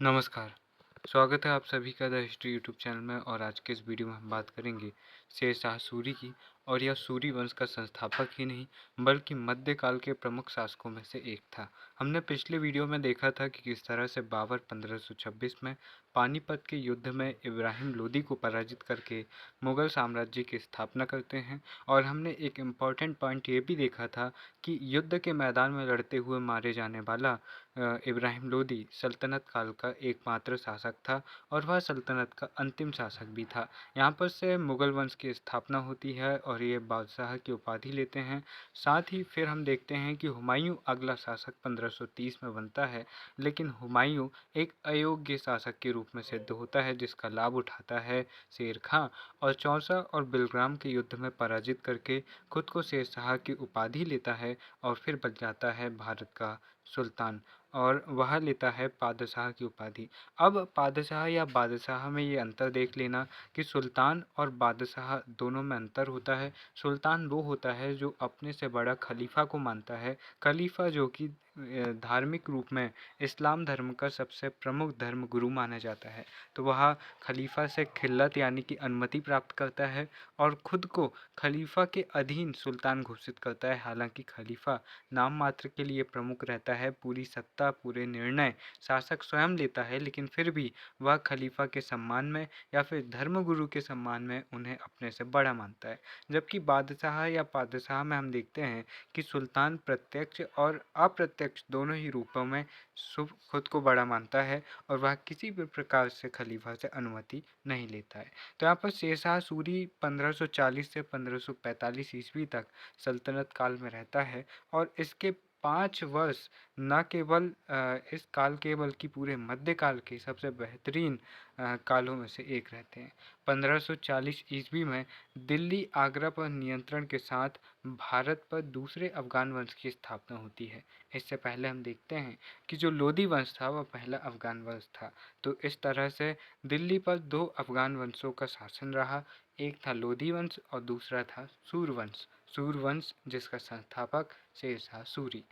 नमस्कार। स्वागत है आप सभी का द हिस्ट्री यूट्यूब चैनल में। और आज के इस वीडियो में हम बात करेंगे शेरशाह सूरी की। और यह सूरी वंश का संस्थापक ही नहीं बल्कि मध्यकाल के प्रमुख शासकों में से एक था। हमने पिछले वीडियो में देखा था कि किस तरह से बाबर 1526 में पानीपत के युद्ध में इब्राहिम लोदी को पराजित करके मुगल साम्राज्य की स्थापना करते हैं। और हमने एक इम्पॉर्टेंट पॉइंट ये भी देखा था कि युद्ध के मैदान में लड़ते हुए मारे जाने वाला इब्राहिम लोदी सल्तनत काल का एकमात्र शासक था और वह सल्तनत का अंतिम शासक भी था। यहाँ पर से मुगल वंश की स्थापना होती है और ये बादशाह की उपाधि लेते हैं। साथ ही फिर हम देखते हैं कि हुमायूं अगला शासक 1530 में बनता है, लेकिन हुमायूं एक अयोग्य शासक के रूप में सिद्ध होता है जिसका लाभ उठाता है शेर खां और चौसा और बिलग्राम के युद्ध में पराजित करके खुद को शेरशाह की उपाधि लेता है और फिर बन जाता है भारत का सुल्तान और वह लेता है पादशाह की उपाधि। अब पादशाह या बादशाह में ये अंतर देख लेना कि सुल्तान और बादशाह दोनों में अंतर होता है। सुल्तान वो होता है जो अपने से बड़ा खलीफा को मानता है। खलीफा जो कि धार्मिक रूप में इस्लाम धर्म का सबसे प्रमुख धर्म गुरु माना जाता है, तो वह खलीफा से खिल्लत यानी कि अनुमति प्राप्त करता है और खुद को खलीफा के अधीन सुल्तान घोषित करता है। हालांकि खलीफा नाम मात्र के लिए प्रमुख रहता है, पूरी सत्ता पूरे निर्णय शासक स्वयं लेता है, लेकिन फिर भी वह खलीफा के सम्मान में या फिर धर्मगुरु के सम्मान में उन्हें अपने से बड़ा मानता है। जबकि बादशाह या पादशाह में हम देखते हैं कि सुल्तान प्रत्यक्ष और अप्रत्यक्ष दोनों ही रूपों में खुद को बड़ा मानता है और वह किसी भी प्रकार से खलीफा से अनुमति नहीं लेता है। तो यहाँ पर शेरशाह सूरी 1540 से 1545 ईस्वी तक सल्तनत काल में रहता है और इसके 5 वर्ष न केवल इस काल के बल्कि पूरे मध्यकाल के सबसे बेहतरीन कालों में से एक रहते हैं। 1540 ईस्वी में दिल्ली आगरा पर नियंत्रण के साथ भारत पर दूसरे अफगान वंश की स्थापना होती है। इससे पहले हम देखते हैं कि जो लोदी वंश था वह पहला अफगान वंश था। तो इस तरह से दिल्ली पर 2 अफगान वंशों का शासन रहा। एक था लोधी वंश और दूसरा था सूरवंश। सूरवंश जिसका संस्थापक शेरशाह सूरी।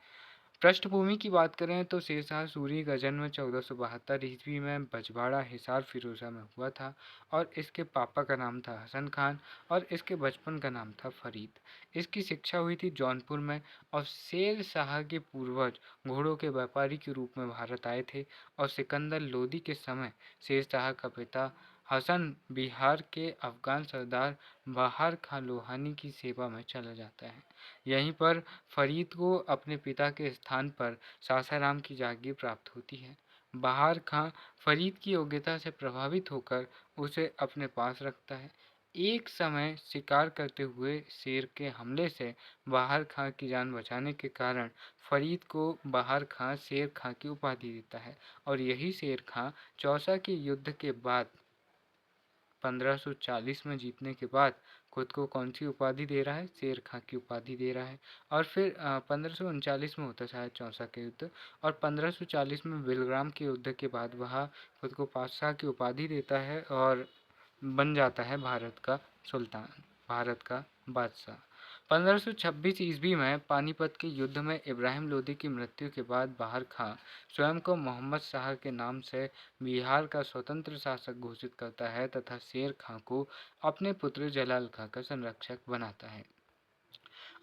पृष्ठभूमि की बात करें तो शेरशाह सूरी का जन्म 1472 ईस्वी में बजवाड़ा हिसार फिरोजा में हुआ था और इसके पापा का नाम था हसन खान और इसके बचपन का नाम था फरीद। इसकी शिक्षा हुई थी जौनपुर में और शेर शाह के पूर्वज घोड़ों के व्यापारी के रूप में भारत आए थे और सिकंदर लोदी के समय शेर शाह का पिता हसन बिहार के अफगान सरदार बहार खां लोहानी की सेवा में चला जाता है। यहीं पर फरीद को अपने पिता के स्थान पर सासाराम की जागीर प्राप्त होती है। बहार खां फरीद की योग्यता से प्रभावित होकर उसे अपने पास रखता है। एक समय शिकार करते हुए शेर के हमले से बहार खां की जान बचाने के कारण फरीद को बहार खां शेर खां की उपाधि देता है और यही शेर खां चौसा के युद्ध के बाद 1540 में जीतने के बाद खुद को कौन सी उपाधि दे रहा है? शेर खां की उपाधि दे रहा है। और फिर 1539 में होता है शायद चौसा के युद्ध और 1540 में बिलग्राम के युद्ध के बाद वह खुद को पातशाह की उपाधि देता है और बन जाता है भारत का सुल्तान, भारत का बादशाह। 1526 ईस्वी में पानीपत के युद्ध में इब्राहिम लोदी की मृत्यु के बाद बहार खां स्वयं को मोहम्मद शाह के नाम से बिहार का स्वतंत्र शासक घोषित करता है तथा शेर खां को अपने पुत्र जलाल खां का संरक्षक बनाता है।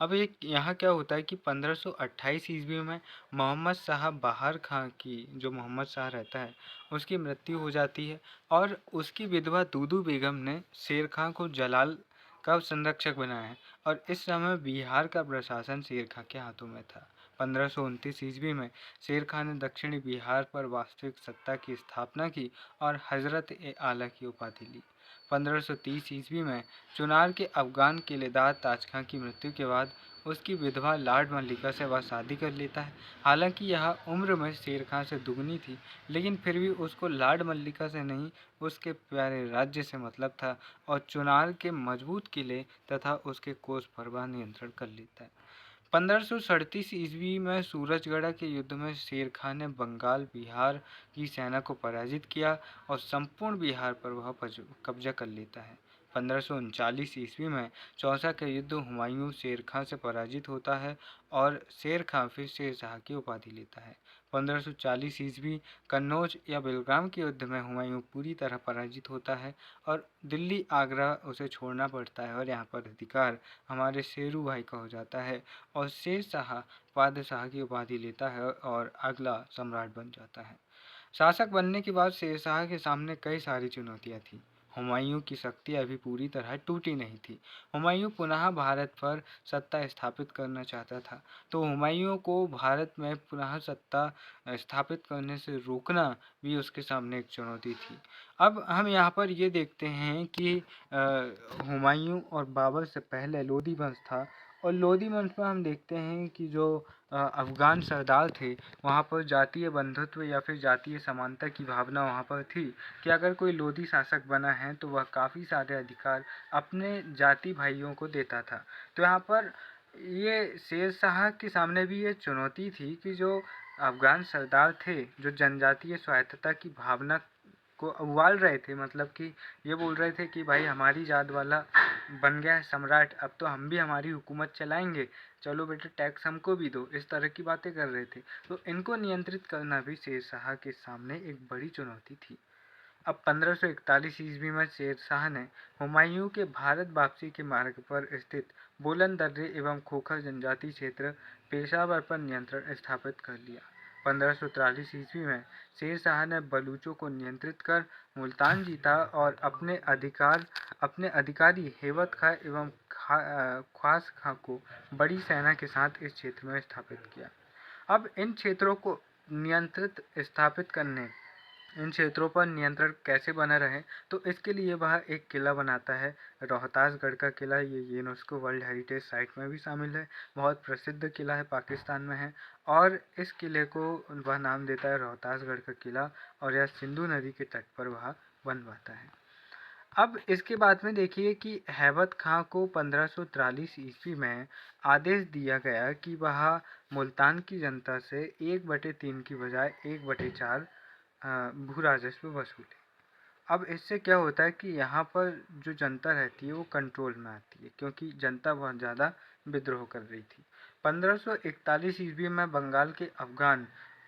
अब एक यहाँ क्या होता है कि 1528 ईस्वी में मोहम्मद शाह बहार खां की जो मोहम्मद शाह रहता है उसकी मृत्यु हो जाती है और उसकी विधवा दूदू बेगम ने शेर खां को जलाल का संरक्षक बनाया है और इस समय बिहार का प्रशासन शेर खां के हाथों में था। 1529 ईस्वी में शेर खां ने दक्षिणी बिहार पर वास्तविक सत्ता की स्थापना की और हजरत ए आला की उपाधि ली। 1530 ईस्वी में चुनार के अफगान किलेदार ताज खां की मृत्यु के बाद उसकी विधवा लाड मल्लिका से वह शादी कर लेता है। हालांकि यह उम्र में शेर खां से दुगनी थी, लेकिन फिर भी उसको लाड मल्लिका से नहीं उसके प्यारे राज्य से मतलब था और चुनार के मजबूत किले तथा उसके कोस पर वह नियंत्रण कर लेता है। 1537 ईस्वी में सूरजगढ़ के युद्ध में शेर खां ने बंगाल बिहार की सेना को पराजित किया और संपूर्ण बिहार पर वह कब्जा कर लेता है। 1539 ईस्वी में चौसा के युद्ध हुमायूं शेर खां से पराजित होता है और शेर खां फिर शेर शाह की उपाधि लेता है। 1540 ईस्वी कन्नौज या बेलगाम के युद्ध में हुमायूं पूरी तरह पराजित होता है और दिल्ली आगरा उसे छोड़ना पड़ता है और यहाँ पर अधिकार हमारे शेरू भाई का हो जाता है और शेर शाह पादशाह की उपाधि लेता है और अगला सम्राट बन जाता है। शासक बनने के बाद शेरशाह के सामने कई सारी चुनौतियां थीं। हुमायूं की शक्ति अभी पूरी तरह टूटी नहीं थी। हुमायूं पुनः भारत पर सत्ता स्थापित करना चाहता था, तो हुमायूं को भारत में पुनः सत्ता स्थापित करने से रोकना भी उसके सामने एक चुनौती थी। अब हम यहाँ पर ये देखते हैं कि हुमायूं और बाबर से पहले लोधी वंश था और लोधी वंश में हम देखते हैं कि जो अफगान सरदार थे वहाँ पर जातीय बंधुत्व या फिर जातीय समानता की भावना वहाँ पर थी कि अगर कोई लोधी शासक बना है तो वह काफ़ी सारे अधिकार अपने जाति भाइयों को देता था। तो यहाँ पर ये शेर शाह के सामने भी ये चुनौती थी कि जो अफगान सरदार थे जो जनजातीय स्वायत्तता की भावना को उबाल रहे थे, मतलब कि ये बोल रहे थे कि भाई हमारी जात वाला बन गया है सम्राट, अब तो हम भी हमारी हुकूमत चलाएंगे, चलो बेटे टैक्स हमको भी दो, इस तरह की बातें कर रहे थे। तो इनको नियंत्रित करना भी शेर शाह के सामने एक बड़ी चुनौती थी। अब 1541 ईस्वी में शेर शाह ने हुमायूं के भारत वापसी के मार्ग पर स्थित बोलन दर्रे एवं खोखर जनजाति क्षेत्र पेशावर पर नियंत्रण स्थापित कर लिया। 1543 ईस्वी में शेर शाह ने बलूचों को नियंत्रित कर मुल्तान जीता और अपने अधिकारी हेवत खां एवं ख्वास खां को बड़ी सेना के साथ इस क्षेत्र में स्थापित किया। अब इन क्षेत्रों पर नियंत्रण कैसे बना रहे, तो इसके लिए वह एक किला बनाता है, रोहतासगढ़ का किला। ये यूनेस्को वर्ल्ड हेरिटेज साइट में भी शामिल है, बहुत प्रसिद्ध किला है, पाकिस्तान में है और इस किले को वह नाम देता है रोहतासगढ़ का किला और यह सिंधु नदी के तट पर वह बनवाता है। अब इसके बाद में देखिए कि हैबत खां को 1543 ईस्वी में आदेश दिया गया कि वह मुल्तान की जनता से 1/3 की बजाय 1/4 भू राजस्व वसूले। अब इससे क्या होता है कि यहाँ पर जो जनता रहती है वो कंट्रोल में आती है, क्योंकि जनता बहुत ज़्यादा विद्रोह कर रही थी। 1541 ईस्वी में बंगाल के अफगान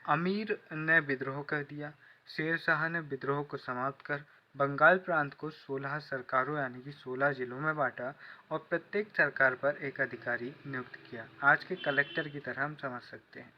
अमीर ने विद्रोह कर दिया। शेर शाह ने विद्रोह को समाप्त कर बंगाल प्रांत को 16 सरकारों यानी कि 16 जिलों में बांटा और प्रत्येक सरकार पर एक अधिकारी नियुक्त किया। आज के कलेक्टर की तरह हम समझ सकते हैं।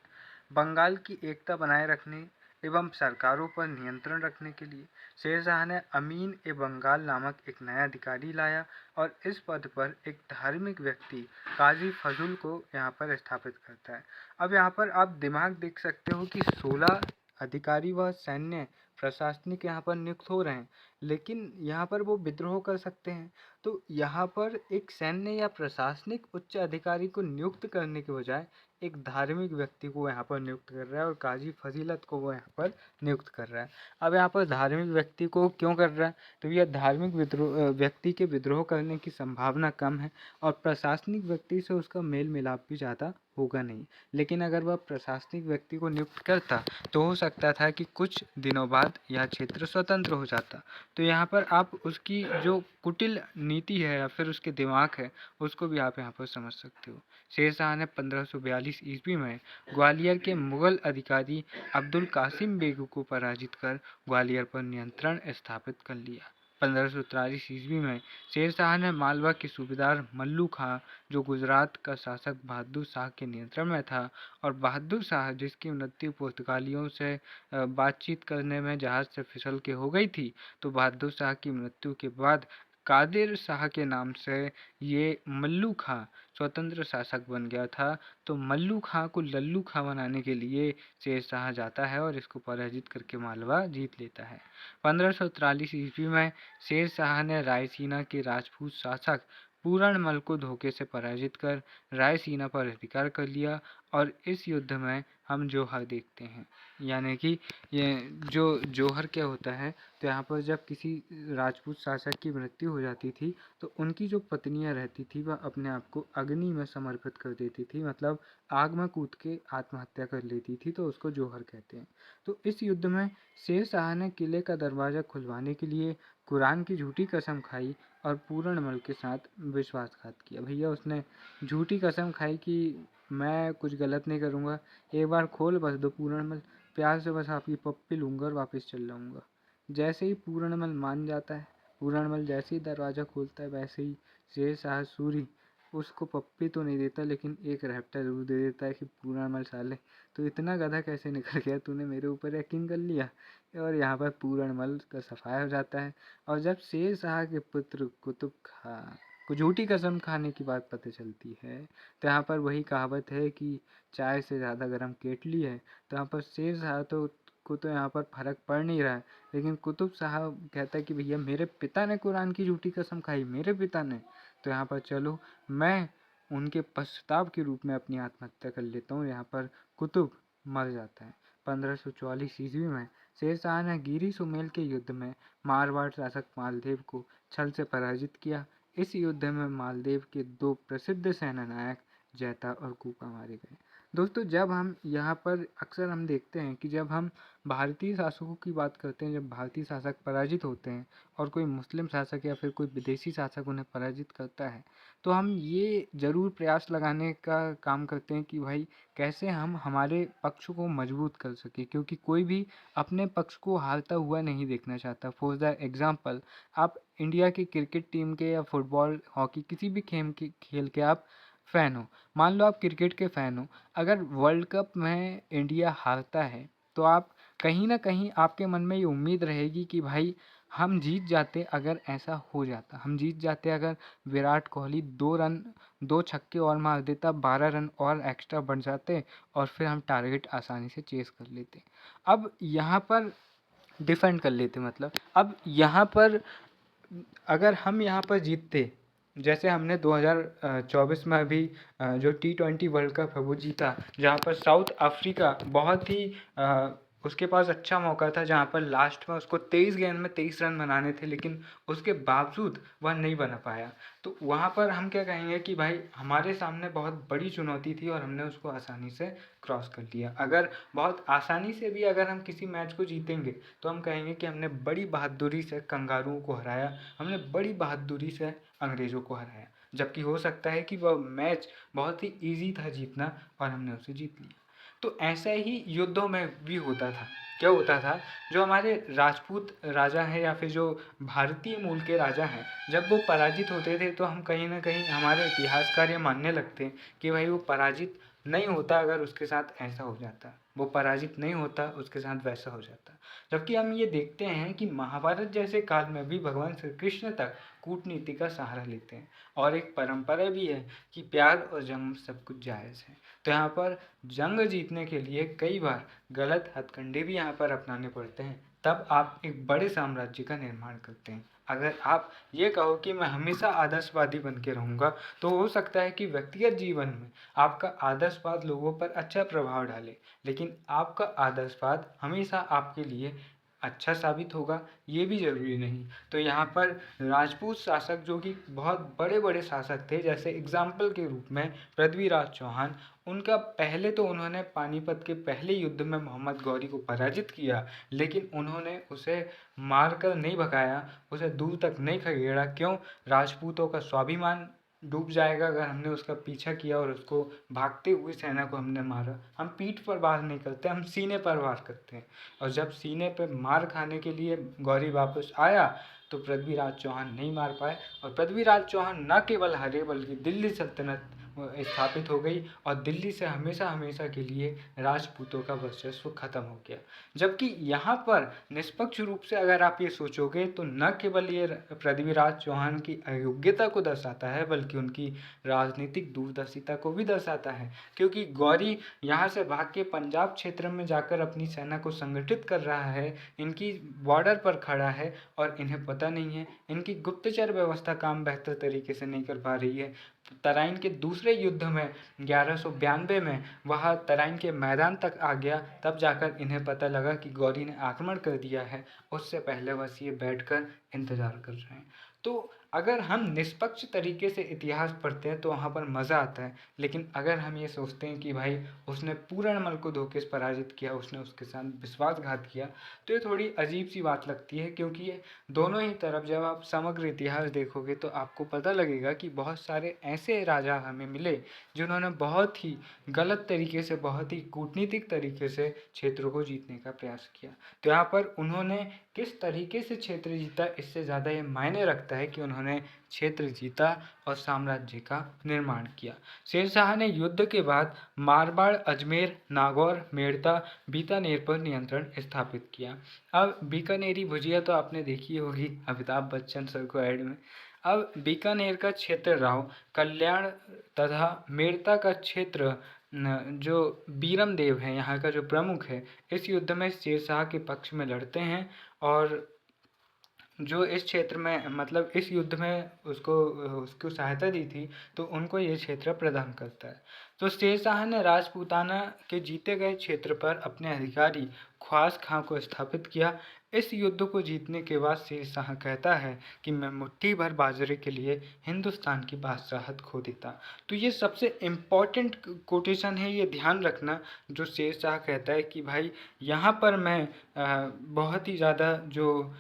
बंगाल की एकता बनाए रखने एवं सरकारों पर नियंत्रण रखने के लिए शेर शाह ने अमीन ए बंगाल नामक एक नया अधिकारी लाया और इस पद पर एक धार्मिक व्यक्ति काजी फजल को यहाँ पर स्थापित करता है। अब यहाँ पर आप दिमाग देख सकते हो कि 16 अधिकारी व सैन्य प्रशासनिक यहाँ पर नियुक्त हो रहे हैं, लेकिन यहाँ पर वो विद्रोह कर सकते हैं। तो यहाँ पर एक सैन्य या प्रशासनिक उच्च अधिकारी को नियुक्त करने के बजाय एक धार्मिक व्यक्ति को यहाँ पर नियुक्त कर रहा है और काजी फजीलत को वो यहाँ पर नियुक्त कर रहा है। अब यहाँ पर धार्मिक व्यक्ति को क्यों कर रहा है, तो यह धार्मिक व्यक्ति के विद्रोह करने की संभावना कम है और प्रशासनिक व्यक्ति से उसका मेल मिलाप भी ज़्यादा होगा नहीं। लेकिन अगर वह प्रशासनिक व्यक्ति को नियुक्त करता तो हो सकता था कि कुछ दिनों बाद यह क्षेत्र स्वतंत्र हो जाता। तो यहाँ पर आप उसकी जो कुटिल नीति है या फिर उसके दिमाग है उसको भी आप यहाँ पर समझ सकते हो। शेर शाह ने 1542 ईस्वी में ग्वालियर के मुगल अधिकारी अब्दुल कासिम बेगू को पराजित कर ग्वालियर पर नियंत्रण स्थापित कर लिया। 1543 ईस्वी में शेर शाह ने मालवा के सूबेदार मल्लू खां, जो गुजरात का शासक बहादुर शाह के नियंत्रण में था, और बहादुर शाह जिसकी मृत्यु पुर्तगालियों से बातचीत करने में जहाज से फिसल के हो गई थी, तो बहादुर शाह की मृत्यु के बाद कादिर शाह के नाम से ये मल्लू खां स्वतंत्र शासक बन गया था। तो मल्लू खां को लल्लू खां बनाने के लिए शेर शाह जाता है और इसको पराजित करके मालवा जीत लेता है। 1543 ईस्वी में शेर शाह ने रायसीना के राजपूत शासक पूरणमल को धोखे से पराजित कर रायसीना पर अधिकार कर लिया और इस युद्ध में हम जौहर देखते हैं। यानी कि ये जौहर क्या होता है, तो यहाँ पर जब किसी राजपूत शासक की मृत्यु हो जाती थी तो उनकी जो पत्नियां रहती थी वह अपने आप को अग्नि में समर्पित कर देती थी, मतलब आग में कूद के आत्महत्या कर लेती थी, तो उसको जौहर कहते हैं। तो इस युद्ध में शेर शाह ने किले का दरवाज़ा खुलवाने के लिए कुरान की झूठी कसम खाई और पूरणमल के साथ विश्वासघात किया। भैया उसने झूठी कसम खाई कि मैं कुछ गलत नहीं करूँगा, एक बार खोल बस दो पूरणमल, प्यार से बस आपकी पप्पी लूँगा और वापस चल जाऊँगा। जैसे ही पूर्णमल मान जाता है, पूर्णमल जैसे ही दरवाज़ा खोलता है, वैसे ही शेरशाह सूरी उसको पप्पी तो नहीं देता, लेकिन एक रैप्टा ज़रूर दे देता है कि पूर्णमल साले तो इतना गधा कैसे निकल गया, तूने मेरे ऊपर यकीन कर लिया। और यहाँ पर पूर्णमल का सफाया हो जाता है। और जब शेरशाह के पुत्र कुतुब खां को झूठी कसम खाने की बात पता चलती है, तो यहाँ पर वही कहावत है कि चाय से ज़्यादा गर्म केतली है। तो यहाँ पर शेरशाह को तो यहाँ पर फ़र्क पड़ नहीं रहा है, लेकिन कुतुब साहब कहता है कि भैया मेरे पिता ने कुरान की झूठी कसम खाई, मेरे पिता ने, तो यहाँ पर चलो मैं उनके पश्चाताप के रूप में अपनी आत्महत्या कर लेता हूँ। यहाँ पर कुतुब मर जाता है। 1544 ईस्वी में शेरशाह ने गिरी सुमेल के युद्ध में मारवाड़ शासक मालदेव को छल से पराजित किया। इस युद्ध में मालदेव के 2 प्रसिद्ध सेना नायक जैता और कूपा मारे गए। दोस्तों, जब हम यहाँ पर अक्सर हम देखते हैं कि जब हम भारतीय शासकों की बात करते हैं, जब भारतीय शासक पराजित होते हैं और कोई मुस्लिम शासक या फिर कोई विदेशी शासक उन्हें पराजित करता है, तो हम ये ज़रूर प्रयास लगाने का काम करते हैं कि भाई कैसे हम हमारे पक्ष को मजबूत कर सकें, क्योंकि कोई भी अपने पक्ष को हारता हुआ नहीं देखना चाहता। फॉर द एग्ज़ाम्पल, आप इंडिया की क्रिकेट टीम के या फुटबॉल, हॉकी किसी भी खेल के आप फ़ैन हो। मान लो आप क्रिकेट के फ़ैन हो, अगर वर्ल्ड कप में इंडिया हारता है, तो आप कहीं न कहीं आपके मन में ये उम्मीद रहेगी कि भाई हम जीत जाते अगर ऐसा हो जाता। हम जीत जाते अगर विराट कोहली 2 छक्के और मार देता, 12 रन और एक्स्ट्रा बढ़ जाते और फिर हम टारगेट आसानी से चेज़ कर लेते। अब यहाँ पर डिफेंड कर लेते मतलब। अब यहाँ पर अगर हम यहाँ पर जीतते, जैसे हमने 2024 में अभी जो T20 वर्ल्ड कप है वो जीता, जहाँ पर साउथ अफ्रीका बहुत ही उसके पास अच्छा मौका था, जहाँ पर लास्ट में उसको 23 गेंद में 23 रन बनाने थे, लेकिन उसके बावजूद वह नहीं बना पाया। तो वहाँ पर हम क्या कहेंगे कि भाई हमारे सामने बहुत बड़ी चुनौती थी और हमने उसको आसानी से क्रॉस कर लिया। अगर बहुत आसानी से भी अगर हम किसी मैच को जीतेंगे, तो हम कहेंगे कि हमने बड़ी बहादुरी से कंगारुओं को हराया, हमने बड़ी बहादुरी से अंग्रेज़ों को हराया। जबकि हो सकता है कि वह मैच बहुत ही ईज़ी था जीतना और हमने उसे जीत लिया। तो ऐसा ही युद्धों में भी होता था। क्या होता था, जो हमारे राजपूत राजा हैं या फिर जो भारतीय मूल के राजा हैं, जब वो पराजित होते थे तो हम कहीं न कहीं हमारे इतिहासकार ये मानने लगते कि भाई वो पराजित नहीं होता अगर उसके साथ ऐसा हो जाता, वो पराजित नहीं होता उसके साथ वैसा हो जाता। जबकि हम ये देखते हैं कि महाभारत जैसे काल में भी भगवान श्री कृष्ण तक कूटनीति का सहारा लेते हैं, और एक परंपरा भी है कि प्यार और जंग में सब कुछ जायज़ है। तो यहाँ पर जंग जीतने के लिए कई बार गलत हथकंडे भी यहाँ पर अपनाने पड़ते हैं, तब आप एक बड़े साम्राज्य का निर्माण करते हैं। अगर आप ये कहो कि मैं हमेशा आदर्शवादी बन के रहूँगा, तो हो सकता है कि व्यक्तिगत जीवन में आपका आदर्शवाद लोगों पर अच्छा प्रभाव डाले, लेकिन आपका आदर्शवाद हमेशा आपके लिए अच्छा साबित होगा ये भी ज़रूरी नहीं। तो यहाँ पर राजपूत शासक जो कि बहुत बड़े बड़े शासक थे, जैसे एग्जाम्पल के रूप में पृथ्वीराज चौहान, उनका पहले तो उन्होंने पानीपत के पहले युद्ध में मोहम्मद गौरी को पराजित किया, लेकिन उन्होंने उसे मारकर नहीं भगाया, उसे दूर तक नहीं खदेड़ा। क्यों? राजपूतों का स्वाभिमान डूब जाएगा अगर हमने उसका पीछा किया और उसको भागते हुए सेना को हमने मारा। हम पीठ पर वार नहीं करते, हम सीने पर वार करते हैं। और जब सीने पर मार खाने के लिए गौरी वापस आया, तो पृथ्वीराज चौहान नहीं मार पाए, और पृथ्वीराज चौहान न केवल हारे बल्कि दिल्ली सल्तनत स्थापित हो गई, और दिल्ली से हमेशा हमेशा के लिए राजपूतों का वर्चस्व खत्म हो गया। जबकि यहाँ पर निष्पक्ष रूप से अगर आप ये सोचोगे, तो न केवल ये पृथ्वीराज चौहान की अयोग्यता को दर्शाता है, बल्कि उनकी राजनीतिक दूरदर्शिता को भी दर्शाता है। क्योंकि गौरी यहाँ से भाग के पंजाब क्षेत्र में जाकर अपनी सेना को संगठित कर रहा है, इनकी बॉर्डर पर खड़ा है, और इन्हें पता नहीं है, इनकी गुप्तचर व्यवस्था काम बेहतर तरीके से नहीं कर पा रही है। तराइन के दूसरे युद्ध में 1192 में वह तराइन के मैदान तक आ गया, तब जाकर इन्हें पता लगा कि गौरी ने आक्रमण कर दिया है। उससे पहले बस ये बैठकर इंतज़ार कर रहे हैं। तो अगर हम निष्पक्ष तरीके से इतिहास पढ़ते हैं तो वहाँ पर मज़ा आता है, लेकिन अगर हम ये सोचते हैं कि भाई उसने पूरनमल को धोखे से पराजित किया, उसने उसके साथ विश्वासघात किया, तो ये थोड़ी अजीब सी बात लगती है। क्योंकि ये दोनों ही तरफ जब आप समग्र इतिहास देखोगे तो आपको पता लगेगा कि बहुत सारे ऐसे राजा हमें मिले जिन्होंने बहुत ही गलत तरीके से, बहुत ही कूटनीतिक तरीके से क्षेत्रों को जीतने का प्रयास किया। तो यहाँ पर उन्होंने किस तरीके से क्षेत्र जीता, इससे ज़्यादा ये मायने रखता है कि उन्होंने क्षेत्र जीता और साम्राज्य का निर्माण किया। शेरशाह ने युद्ध के बाद मारवाड़, अजमेर, नागौर, मेड़ता, बीकानेर पर नियंत्रण स्थापित किया। अब बीकानेरी भुजिया तो आपने देखी होगी अमिताभ बच्चन सर को ऐड में। अब बीकानेर का क्षेत्र राव, कल्याण तथा मेड़ता का क्षेत्र जो बीरम देव है यहाँ का जो प्रमुख है, इस युद्ध में शेरशाह के पक्ष में लड़ते हैं और जो इस क्षेत्र में मतलब इस युद्ध में उसको सहायता दी थी, तो उनको ये क्षेत्र प्रदान करता है। तो शेरशाह ने राजपूताना के जीते गए क्षेत्र पर अपने अधिकारी ख्वास खां को स्थापित किया। इस युद्ध को जीतने के बाद शेरशाह कहता है कि मैं मुट्ठी भर बाजरे के लिए हिंदुस्तान की बादशाहत खो देता। तो ये सबसे इम्पॉर्टेंट कोटेशन है, ये ध्यान रखना, जो शेरशाह कहता है कि भाई यहाँ पर मैं बहुत ही ज़्यादा जो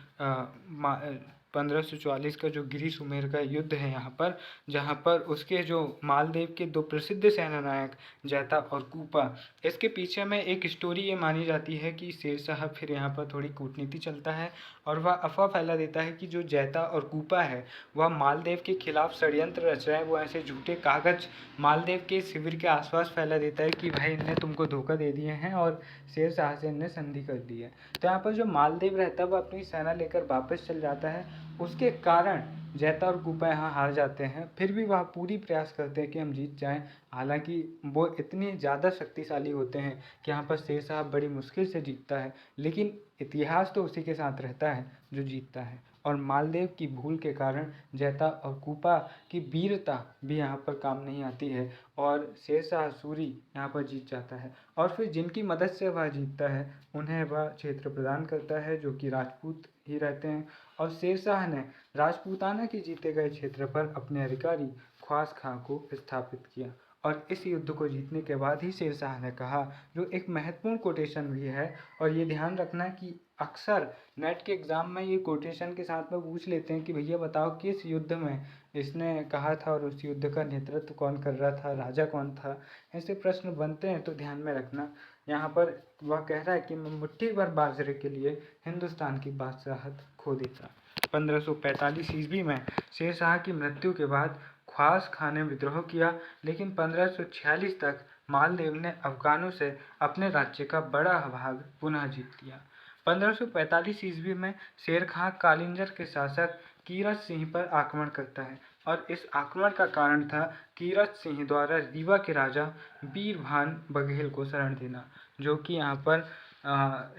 1544 का जो गिरी सुमेर का युद्ध है यहाँ पर, जहाँ पर उसके जो मालदेव के दो प्रसिद्ध सेनानायक जैता और कूपा, इसके पीछे में एक स्टोरी ये मानी जाती है कि शेरशाह फिर यहाँ पर थोड़ी कूटनीति चलता है और वह अफवाह फैला देता है कि जो जैता और कूपा है वह मालदेव के खिलाफ षड्यंत्र रच रहा है। वो ऐसे झूठे कागज मालदेव के शिविर के आसपास फैला देता है कि भाई इनने तुमको धोखा दे दिए हैं और शेरशाह से इनने संधि कर दी है। तो यहाँ पर जो मालदेव रहता है वह अपनी सेना लेकर वापस चल जाता है। उसके कारण जैता और कूपा यहाँ हार जाते हैं। फिर भी वह पूरी प्रयास करते हैं कि हम जीत जाएं। हालांकि वो इतने ज़्यादा शक्तिशाली होते हैं कि यहाँ पर शेरशाह बड़ी मुश्किल से जीतता है, लेकिन इतिहास तो उसी के साथ रहता है जो जीतता है। और मालदेव की भूल के कारण जैता और कूपा की वीरता भी यहाँ पर काम नहीं आती है और शेरशाह सूरी यहाँ पर जीत जाता है। और फिर जिनकी मदद से वह जीतता है उन्हें वह क्षेत्र प्रदान करता है जो कि राजपूत ही रहते हैं। और शेरशाह ने राजपूताना के जीते गए क्षेत्र पर अपने अधिकारी ख्वास खां को स्थापित किया। और इस युद्ध को जीतने के बाद ही शेरशाह ने कहा, जो एक महत्वपूर्ण कोटेशन भी है, और ये ध्यान रखना कि अक्सर नेट के एग्ज़ाम में ये कोटेशन के साथ में पूछ लेते हैं कि भैया बताओ किस युद्ध में इसने कहा था और उस युद्ध का नेतृत्व कौन कर रहा था, राजा कौन था। ऐसे प्रश्न बनते हैं तो ध्यान में रखना। यहाँ पर वह कह रहा है कि मैं मुट्ठी भर बाजरे के लिए हिंदुस्तान की बादशाहत खो देता। 1545 ईस्वी में शेरशाह की मृत्यु के बाद ख्वास खां ने विद्रोह किया, लेकिन 1546 तक मालदेव ने अफगानों से अपने राज्य का बड़ा भाग पुनः जीत लिया। 1545 ईस्वी में शेर खां कालिंजर के शासक कीरत सिंह पर आक्रमण करता है और इस आक्रमण का कारण था कीरत सिंह द्वारा रीवा के राजा बीरभान बघेल को शरण देना, जो कि यहाँ पर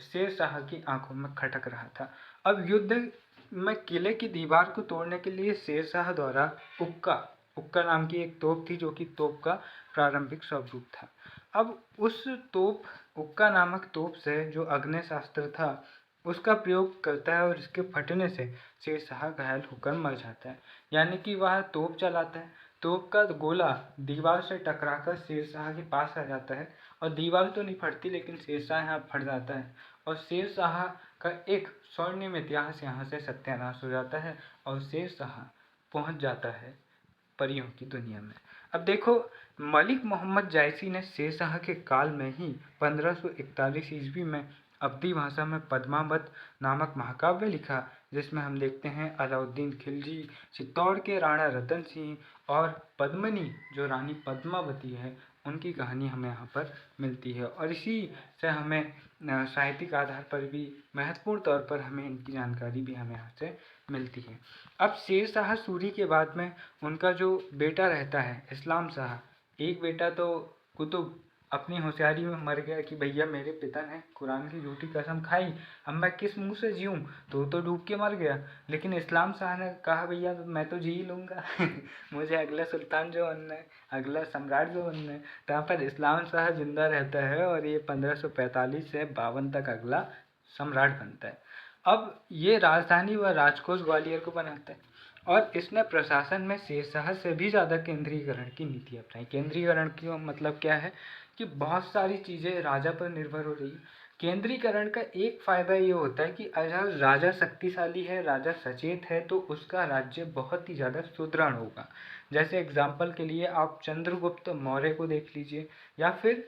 शेरशाह की आंखों में खटक रहा था। अब युद्ध में किले की दीवार को तोड़ने के लिए शेरशाह द्वारा उक्का नाम की एक तोप थी, जो कि तोप का प्रारंभिक स्वरूप था। अब उस तोप उक्का नामक तोप से जो आग्नेयास्त्र था उसका प्रयोग करता है और इसके फटने से शेरशाह घायल होकर मर जाता है। यानी कि वह तोप चलाता है, तोप का गोला दीवार से टकराकर शेरशाह के पास आ जाता है और दीवार तो नहीं फटती, लेकिन शेरशाह यहाँ फट जाता है और शेरशाह का एक स्वर्णिम इतिहास यहाँ से सत्यानाश हो जाता है और शेरशाह पहुँच जाता है परियों की दुनिया में। अब देखो, मलिक मोहम्मद जायसी ने शेरशाह के काल में ही 1541 ईस्वी में अवधी भाषा में पद्मावत नामक महाकाव्य लिखा, जिसमें हम देखते हैं अलाउद्दीन खिलजी, चित्तौड़ के राणा रतन सिंह और पद्मिनी जो रानी पद्मावती है उनकी कहानी हमें यहाँ पर मिलती है। और इसी से हमें साहित्यिक आधार पर भी महत्वपूर्ण तौर पर हमें इनकी जानकारी भी हमें यहाँ से मिलती है। अब शेरशाह सूरी के बाद में उनका जो बेटा रहता है इस्लाम शाह, एक बेटा तो कुतुब अपनी होशियारी में मर गया कि भैया मेरे पिता ने कुरान की झूठी कसम खाई, अब मैं किस मुंह से जीऊँ, तो डूब के मर गया। लेकिन इस्लाम शाह ने कहा भैया मैं तो जी लूँगा मुझे अगला सुल्तान जो बनना है, अगला सम्राट जो बनना है। तो यहाँ पर इस्लाम शाह जिंदा रहता है और ये 1545 से 52 तक अगला सम्राट बनता है। अब ये राजधानी व राजकोष ग्वालियर को बनाता है और इसने प्रशासन में शेरशाह से भी ज़्यादा केंद्रीकरण की नीति अपनाई। केंद्रीकरण की मतलब क्या है कि बहुत सारी चीज़ें राजा पर निर्भर हो रही है। केंद्रीकरण का एक फ़ायदा ये होता है कि अगर राजा शक्तिशाली है, राजा सचेत है, तो उसका राज्य बहुत ही ज़्यादा सुदृढ़ होगा। जैसे एग्जाम्पल के लिए आप चंद्रगुप्त मौर्य को देख लीजिए या फिर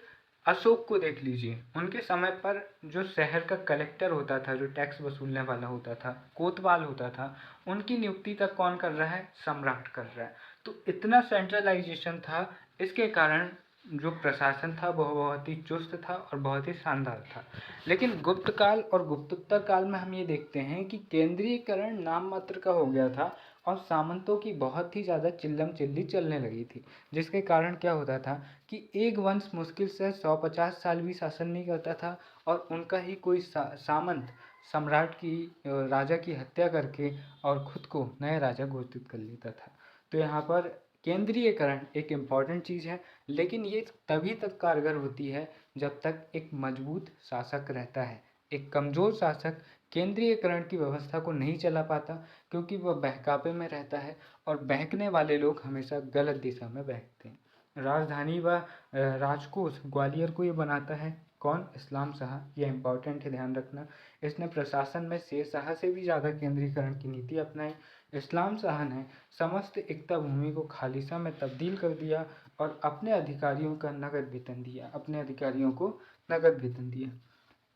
अशोक को देख लीजिए। उनके समय पर जो शहर का कलेक्टर होता था, जो टैक्स वसूलने वाला होता था, कोतवाल होता था, उनकी नियुक्ति तक कौन कर रहा है? सम्राट कर रहा है। तो इतना सेंट्रलाइजेशन था, इसके कारण जो प्रशासन था वह बहुत ही चुस्त था और बहुत ही शानदार था। लेकिन गुप्त काल और गुप्तोत्तर काल में हम ये देखते हैं कि केंद्रीयकरण नाम मात्र का हो गया था और सामंतों की बहुत ही ज़्यादा चिल्लम चिल्ली चलने लगी थी, जिसके कारण क्या होता था कि एक वंश मुश्किल से 150 साल भी शासन नहीं करता था और उनका ही कोई सामंत सम्राट की राजा की हत्या करके और खुद को नया राजा घोषित कर लेता था। तो यहाँ पर केंद्रीयकरण एक इम्पॉर्टेंट चीज़ है, लेकिन ये तभी तक कारगर होती है जब तक एक मजबूत शासक रहता है। एक कमज़ोर शासक केंद्रीयकरण की व्यवस्था को नहीं चला पाता, क्योंकि वह बहकावे में रहता है और बहकने वाले लोग हमेशा गलत दिशा में बहकते हैं। राजधानी व राजकोष ग्वालियर को ये बनाता है कौन? इस्लाम शाह। ये इम्पॉर्टेंट है, ध्यान रखना। इसने प्रशासन में शेरशाह से भी ज़्यादा केंद्रीकरण की नीति अपनाई। इस्लाम शाह ने समस्त इक्ता भूमि को खालिसा में तब्दील कर दिया और अपने अधिकारियों का नगद वेतन दिया, अपने अधिकारियों को नगद वेतन दिया।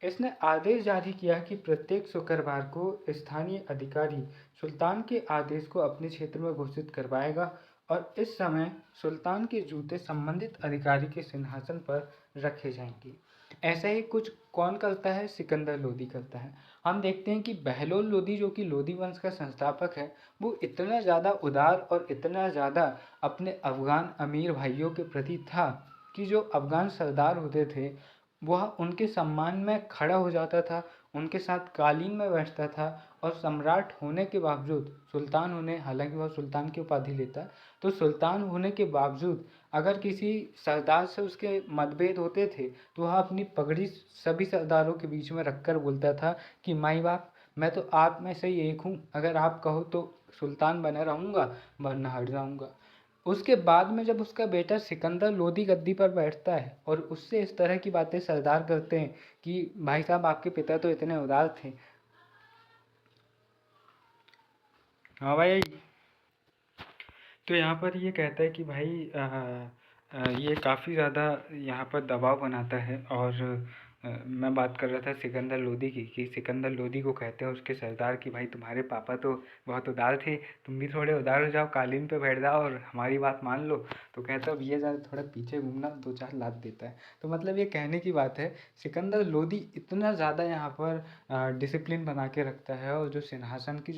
इसने आदेश जारी किया कि प्रत्येक शुक्रवार को स्थानीय अधिकारी सुल्तान के आदेश को अपने क्षेत्र में घोषित करवाएगा और इस समय सुल्तान के जूते संबंधित अधिकारी के सिंहासन पर रखे जाएंगे। ऐसा ही कुछ कौन करता है? सिकंदर लोदी करता है। हम देखते हैं कि बहलोल लोदी, जो कि लोदी वंश का संस्थापक है, वो इतना ज़्यादा उदार और इतना ज़्यादा अपने अफगान अमीर भाइयों के प्रति था कि जो अफगान सरदार होते थे वह उनके सम्मान में खड़ा हो जाता था, उनके साथ कालीन में बैठता था और सम्राट होने के बावजूद, सुल्तान होने, हालांकि वह सुल्तान की उपाधि लेता, तो सुल्तान होने के बावजूद अगर किसी सरदार से उसके मतभेद होते थे तो वह अपनी पगड़ी सभी सरदारों के बीच में रखकर बोलता था कि माई बाप, मैं तो आप में से ही एक हूँ, अगर आप कहो तो सुल्तान बना रहूँगा वरना हट जाऊँगा। उसके बाद में जब उसका बेटा सिकंदर लोदी गद्दी पर बैठता है और उससे इस तरह की बातें सरदार करते हैं कि भाई साहब आपके पिता तो इतने उदार थे। हाँ भाई। तो यहाँ पर ये कहता है कि भाई ये काफ़ी ज़्यादा यहाँ पर दबाव बनाता है और मैं बात कर रहा था सिकंदर लोदी की, कि सिकंदर लोदी को कहते हैं उसके सरदार कि भाई तुम्हारे पापा तो बहुत उदार थे, तुम भी थोड़े उदार हो जाओ, कालीन पे बैठ जाओ और हमारी बात मान लो। तो कहता अब ये ज़्यादा थोड़ा पीछे घूमना, दो चार लात देता है। तो मतलब ये कहने की बात है, सिकंदर लोदी इतना ज़्यादा यहाँ पर डिसिप्लिन बना के रखता है और जो सिंहासन की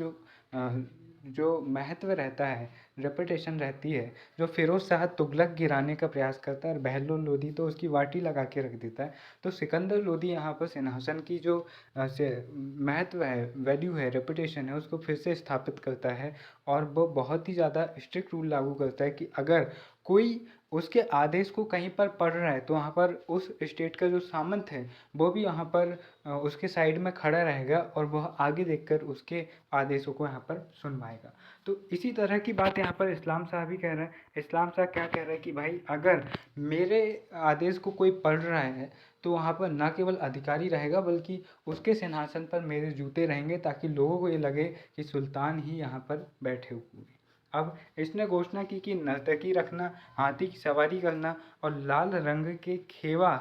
जो महत्व रहता है, रेपुटेशन रहती है, जो फिरोज शाह तुगलक गिराने का प्रयास करता है और बहलोल लोदी तो उसकी वाटी लगा के रख देता है। तो सिकंदर लोदी यहाँ पर सिंहासन की जो महत्व है, वैल्यू है, रेपुटेशन है, उसको फिर से स्थापित करता है और वो बहुत ही ज़्यादा स्ट्रिक्ट रूल लागू करता है कि अगर कोई उसके आदेश को कहीं पर पढ़ रहा है तो वहाँ पर उस स्टेट का जो सामंत है वो भी यहाँ पर उसके साइड में खड़ा रहेगा और वह आगे देखकर उसके आदेशों को यहाँ पर सुनवाएगा। तो इसी तरह की बात यहाँ पर इस्लाम शाह भी कह रहा है। इस्लाम शाह क्या कह रहा है कि भाई अगर मेरे आदेश को कोई पढ़ रहा है तो वहाँ पर न केवल अधिकारी रहेगा बल्कि उसके सिंहासन पर मेरे जूते रहेंगे, ताकि लोगों को ये लगे कि सुल्तान ही यहाँ पर बैठे हुए हैं। अब इसने घोषणा की कि नर्तकी रखना, हाथी की सवारी करना और लाल रंग के खेवा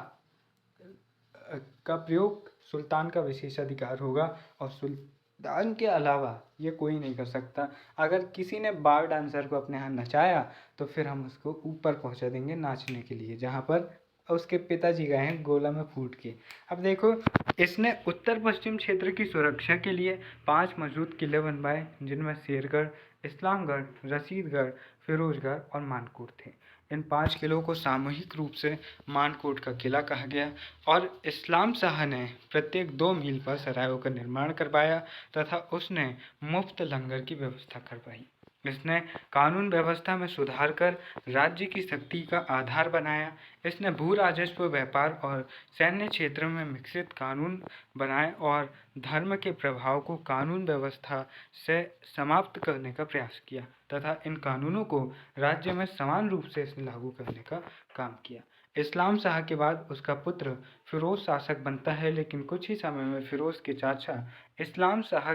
का प्रयोग सुल्तान का विशेषाधिकार होगा और सुल्तान के अलावा ये कोई नहीं कर सकता। अगर किसी ने बार डांसर को अपने यहाँ नचाया तो फिर हम उसको ऊपर पहुँचा देंगे नाचने के लिए, जहाँ पर उसके पिताजी गए हैं गोला में फूट के। अब देखो, इसने उत्तर पश्चिम क्षेत्र की सुरक्षा के लिए 5 मजबूत किले बनवाए, जिनमें शेरगढ़, इस्लामगढ़, रशीदगढ़, फिरोजगढ़ और मानकोट थे। इन 5 किलों को सामूहिक रूप से मानकोट का किला कहा गया और इस्लाम शाह ने प्रत्येक 2 मील पर सरायों का निर्माण करवाया तथा उसने मुफ्त लंगर की व्यवस्था करवाई। इसने कानून व्यवस्था में सुधार कर राज्य की शक्ति का आधार बनाया। इसने भू राजस्व, व्यापार और सैन्य क्षेत्र में विकसित कानून बनाए और धर्म के प्रभाव को कानून व्यवस्था से समाप्त करने का प्रयास किया तथा इन कानूनों को राज्य में समान रूप से लागू करने का काम किया। इस्लाम शाह के बाद उसका पुत्र फिरोज शासक बनता है, लेकिन कुछ ही समय में फिरोज के चाचा इस्लाम शाह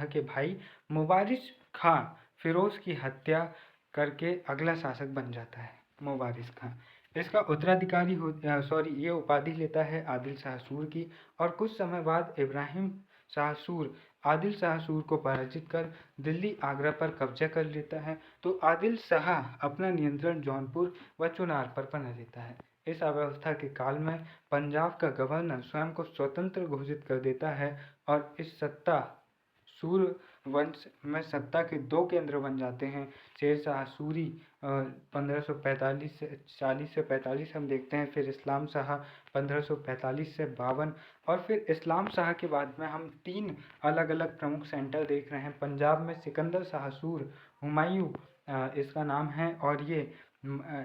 के भाई मुबारिज खां फिरोज की हत्या करके अगला शासक बन जाता है। मुबारिज खां इसका उत्तराधिकारी ये उपाधि लेता है आदिल शाह सूर की, और कुछ समय बाद इब्राहिम शाह सूर आदिल शाह सूर को पराजित कर दिल्ली आगरा पर कब्जा कर लेता है। तो आदिल शाह अपना नियंत्रण जौनपुर व चुनार पर बना लेता है। इस अव्यवस्था के काल में पंजाब का गवर्नर स्वयं को स्वतंत्र घोषित कर देता है और इस सूर वंश में सत्ता के दो केंद्र बन जाते हैं। शेर शाह सूरी 1545 से 45 हम देखते हैं, फिर इस्लाम शाह 1545 से 52, और फिर इस्लाम शाह के बाद में हम 3 अलग अलग प्रमुख सेंटर देख रहे हैं। पंजाब में सिकंदर शाह सूर हुमायूं इसका नाम है, और ये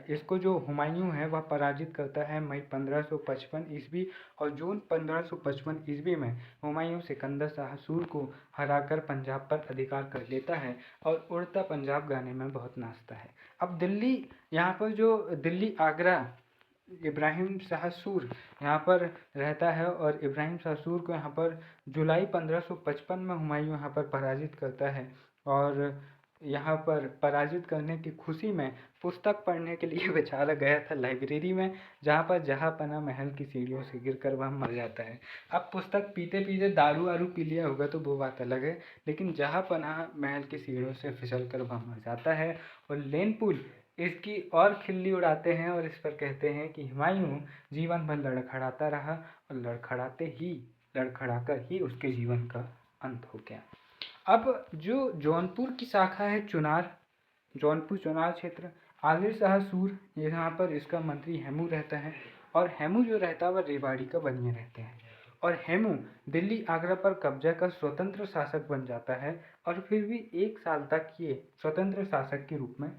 इसको जो हुमायूं है वह पराजित करता है मई 1555 ईस्वी, और जून 1555 ईस्वी में हुमायूं सिकंदर शाह सूर को हराकर पंजाब पर अधिकार कर लेता है और उड़ता पंजाब गाने में बहुत नाचता है। अब दिल्ली, यहाँ पर जो दिल्ली आगरा इब्राहिम शाह सूर यहाँ पर रहता है, और इब्राहिम शाह सूर को यहाँ पर जुलाई 1555 में हुमायूं यहाँ पर पराजित करता है, और यहाँ पर पराजित करने की खुशी में पुस्तक पढ़ने के लिए बेचारा गया था लाइब्रेरी में, जहाँ पर जहाँपना महल की सीढ़ियों से गिरकर वह मर जाता है। अब पुस्तक पीते पीते दारू वारू पी लिया होगा तो वो बात अलग है, लेकिन जहाँपना महल की सीढ़ियों से फिसल कर वह मर जाता है, और लेनपुल इसकी और खिल्ली उड़ाते हैं और इस पर कहते हैं कि हुमायूं जीवन भर लड़खड़ाता रहा और लड़खड़ाकर ही उसके जीवन का अंत हो गया। अब जो जौनपुर की शाखा है जौनपुर चुनार क्षेत्र, आदिल शाह सूर यहाँ पर इसका मंत्री हेमू रहता है, और हेमू जो रहता है वह रेवाड़ी का बनिया रहते हैं, और हेमू दिल्ली आगरा पर कब्जा कर स्वतंत्र शासक बन जाता है, और फिर भी 1 साल तक ये स्वतंत्र शासक के रूप में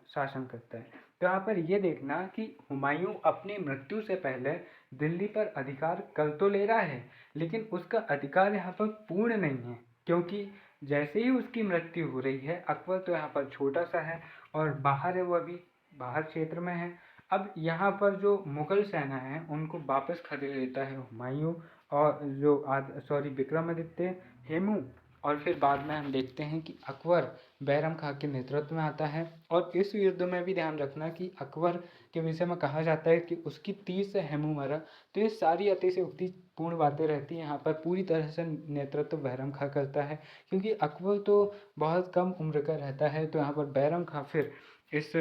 शासन करता है। तो यहाँ पर ये देखना कि हुमायूं अपनी मृत्यु से पहले दिल्ली पर अधिकार कर तो ले रहा है, लेकिन उसका अधिकार यहाँ पर पूर्ण नहीं है, क्योंकि जैसे ही उसकी मृत्यु हो रही है, अकबर तो यहाँ पर छोटा सा है और बाहर है, वो अभी बाहर क्षेत्र में है। अब यहाँ पर जो मुगल सेना है उनको वापस खदेड़ लेता है हुमायूं, और जो विक्रमादित्य, हेमू, और फिर बाद में हम देखते हैं कि अकबर बैरम खां के नेतृत्व में आता है। और इस युद्ध में भी ध्यान रखना कि अकबर के विषय में कहा जाता है कि उसकी 30 से हेमू मरा। तो ये सारी अतिशयोक्ति पूर्ण बातें रहती हैं। यहाँ पर पूरी तरह से नेतृत्व बैरम खां करता है, क्योंकि अकबर तो बहुत कम उम्र का रहता है। तो यहाँ पर बैरम खां फिर इस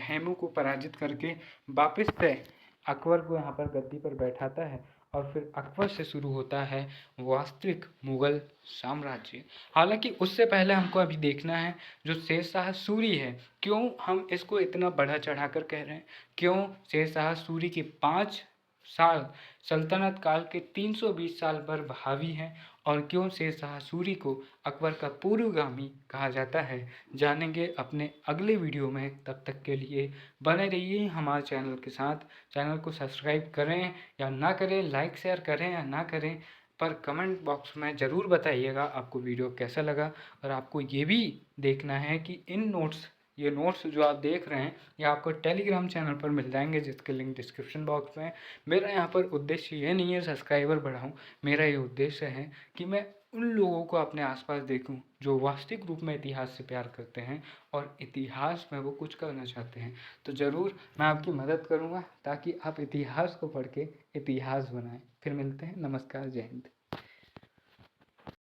हेमू को पराजित करके वापस से अकबर को यहाँ पर गद्दी पर बैठाता है, और फिर अकबर से शुरू होता है वास्तविक मुगल साम्राज्य। हालांकि उससे पहले हमको अभी देखना है जो शेर शाह सूरी है, क्यों हम इसको इतना बढ़ा चढ़ाकर कह रहे हैं, क्यों शेर शाह सूरी के 5 साल सल्तनत काल के 320 साल पर हावी हैं, और क्यों शेर शाह सूरी को अकबर का पूर्वगामी कहा जाता है, जानेंगे अपने अगले वीडियो में। तब तक के लिए बने रहिए हमारे चैनल के साथ। चैनल को सब्सक्राइब करें या ना करें, लाइक शेयर करें या ना करें, पर कमेंट बॉक्स में ज़रूर बताइएगा आपको वीडियो कैसा लगा। और आपको ये भी देखना है कि ये नोट्स जो आप देख रहे हैं ये आपको टेलीग्राम चैनल पर मिल जाएंगे, जिसके लिंक डिस्क्रिप्शन बॉक्स में है। मेरा यहाँ पर उद्देश्य ये नहीं है सब्सक्राइबर बढ़ाऊँ, मेरा ये उद्देश्य है कि मैं उन लोगों को अपने आसपास देखूं जो वास्तविक रूप में इतिहास से प्यार करते हैं और इतिहास में वो कुछ करना चाहते हैं। तो ज़रूर मैं आपकी मदद करूंगा ताकि आप इतिहास को पढ़ के इतिहास बनाएं। फिर मिलते हैं। नमस्कार, जय हिंद।